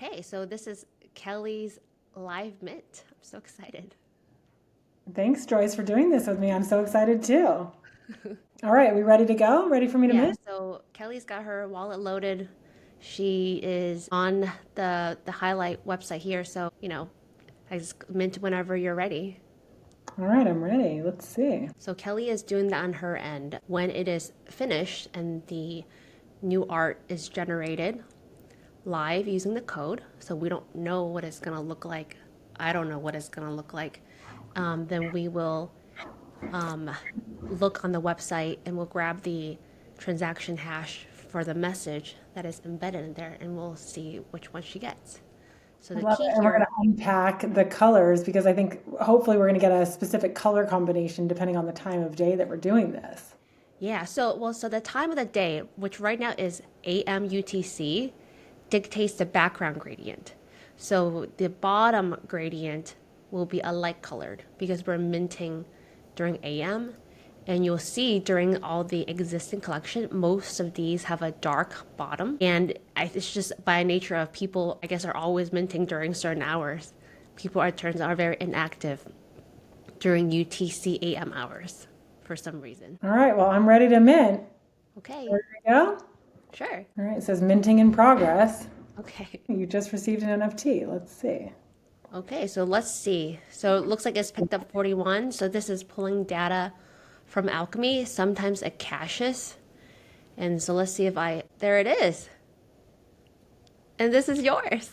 Okay, so this is Kelley's live mint. I'm so excited. Thanks, Joyce, for doing this with me. I'm so excited too. All right, are we ready to go? Ready for me to Yeah, mint? so Kelley's got her wallet loaded. She is on the highlight website here, so I just mint whenever you're ready. All right, I'm ready. Let's see. So Kelley is doing that on her end. When it is finished and the new art is generated live using the code, so we don't know what it's gonna look like. I don't know what it's gonna look like. Then we will look on the website and we'll grab the transaction hash for the message that is embedded in there and we'll see which one she gets. So I the love key it. And we're going here, to unpack the colors because I think hopefully we're going to get a specific color combination depending on the time of day that we're doing this. yeah, so the time of the day, which right now is AM UTC, dictates the background gradient. So the bottom gradient will be a light colored because we're minting during AM. And you'll see during all the existing collection, most of these have a dark bottom. And it's just by nature of people, I guess, are always minting during certain hours. People are turns out are very inactive during UTC AM hours for some reason. All right, well, I'm ready to mint. Okay, There we go. sure. All right, it says minting in progress. Okay. You just received an NFT. Let's see. Okay, so let's see. So it looks like it's picked up 41. So this is pulling data from Alchemy, sometimes a caches. And so let's see if there it is. And this is yours.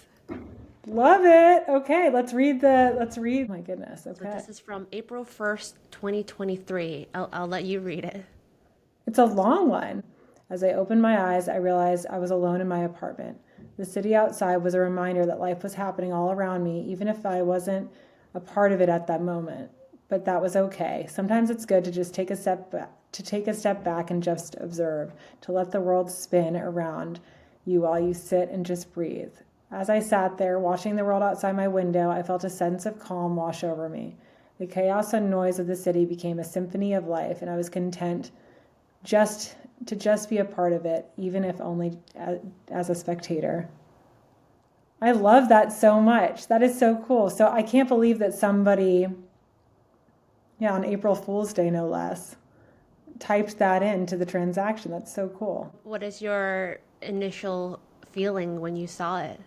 Love it. Okay, let's read. My goodness. So Okay. this is from April 1st, 2023. I'll let you read it. It's a long one. As I opened my eyes, I realized I was alone in my apartment. The city outside was a reminder that life was happening all around me, even if I wasn't a part of it at that moment. But that was okay. Sometimes it's good to just take a step back and just observe, to let the world spin around you while you sit and just breathe. As I sat there watching the world outside my window, I felt a sense of calm wash over me. The chaos and noise of the city became a symphony of life, and I was content just just be a part of it, even if only as a spectator. I love that so much. That is so cool. So I can't believe that somebody, yeah, on April Fool's Day, no less, typed that into the transaction. That's so cool. What is your initial feeling when you saw it?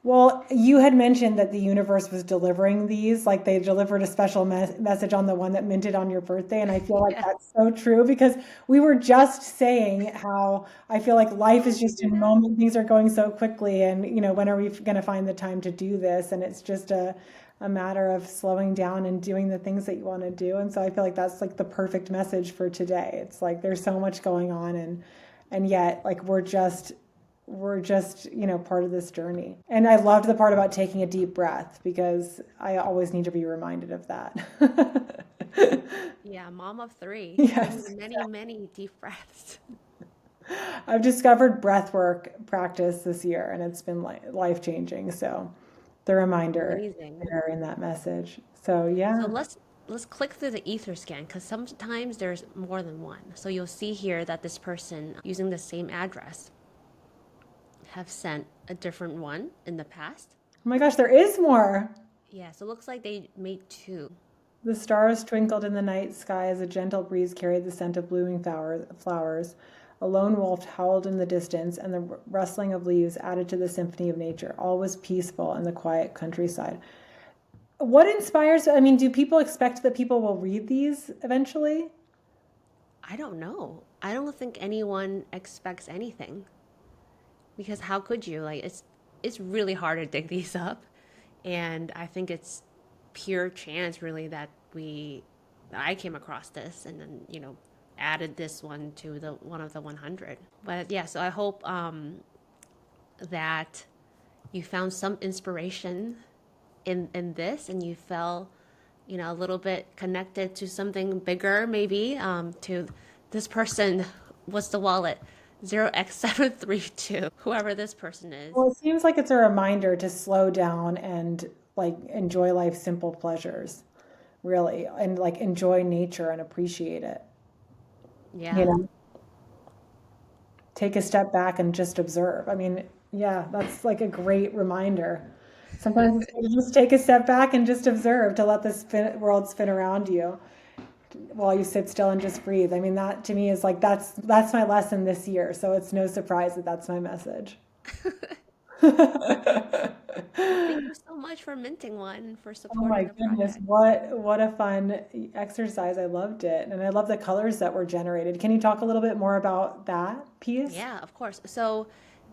Well, you had mentioned that the universe was delivering these, like they delivered a special message on the one that minted on your birthday. And I feel like Yeah. that's so true because we were just saying how I feel like life Oh is my just in goodness. moment. Things are going so quickly. And, when are we going to find the time to do this? And it's just a matter of slowing down and doing the things that you want to do. And so I feel like that's like the perfect message for today. It's like there's so much going on and yet like we're just part of this journey. And I loved the part about taking a deep breath because I always need to be reminded of that. Yeah, mom of three, Yes, taking many, many deep breaths. I've discovered breath work practice this year and it's been life changing. So the reminder Amazing. there in that message. So yeah. So let's click through the ether scan because sometimes there's more than one. So you'll see here that this person using the same address have sent a different one in the past. Oh my gosh, there is more. Yeah, so it looks like they made two. The stars twinkled in the night sky as a gentle breeze carried the scent of blooming flowers. A lone wolf howled in the distance, and the rustling of leaves added to the symphony of nature. All was peaceful in the quiet countryside. What inspires, I mean, do people expect that people will read these eventually? I don't know. I don't think anyone expects anything because how could you? Like it's really hard to dig these up, and I think it's pure chance really that I came across this and then added this one to the one of the 100. But yeah, so I hope that you found some inspiration in this and you felt a little bit connected to something bigger maybe to this person. What's the wallet? 0x732, whoever this person is. Well, it seems like it's a reminder to slow down and like enjoy life's simple pleasures, really, and like enjoy nature and appreciate it. You Yeah. know, take a step back and just observe. I mean, Yeah, that's like a great reminder. Sometimes it's good to just take a step back and just observe to let the world spin around you while you sit still and just breathe. I mean, that to me is like that's my lesson this year. So it's no surprise that that's my message. Well, thank you so much for minting one, for Oh supporting my the goodness, project. what a fun exercise. I loved it. And I love the colors that were generated. Can you talk a little bit more about that piece? Yeah, of course. So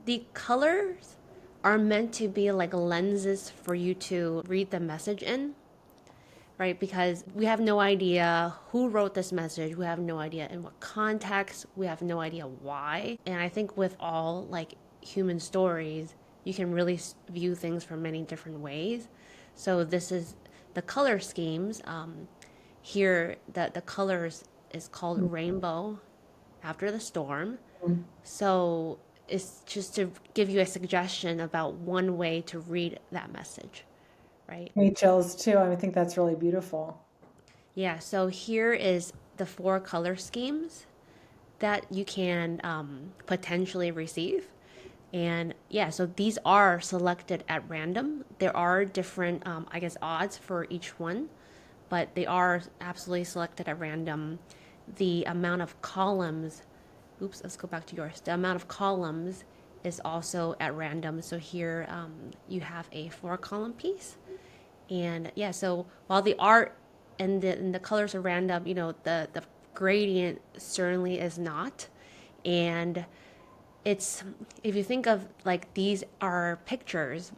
the colors are meant to be like lenses for you to read the message in, right? Because we have no idea who wrote this message. We have no idea in what context. We have no idea why. And I think with all like human stories, you can really view things from many different ways. So this is the color schemes. Here, the colors is called rainbow after the storm. So it's just to give you a suggestion about one way to read that message, right? Me chills too. I think that's really beautiful. Yeah, so here is the four color schemes that you can potentially receive. And yeah, so these are selected at random. There are different, I guess, odds for each one, but they are absolutely selected at random. The amount of columns, oops, let's go back to yours. The amount of columns is also at random. So here you have a four column piece. And yeah, so while the art and the colors are random, the gradient certainly is not. And it's, if you think of like these are pictures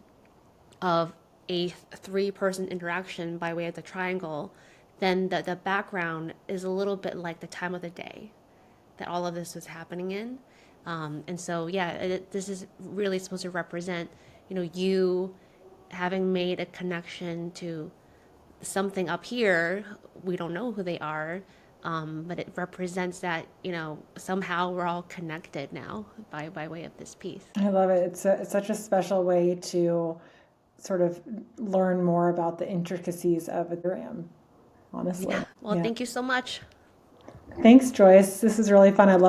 of a three-person interaction by way of the triangle, then the background is a little bit like the time of the day that all of this was happening in. And so, yeah, this is really supposed to represent, you having made a connection to something up here. We don't know who they are, but it represents that, somehow we're all connected now by way of this piece. I love it. It's such a special way to sort of learn more about the intricacies of Ethereum, honestly. Yeah. Well, Yeah. thank you so much. Thanks, Joyce. This is really fun. I love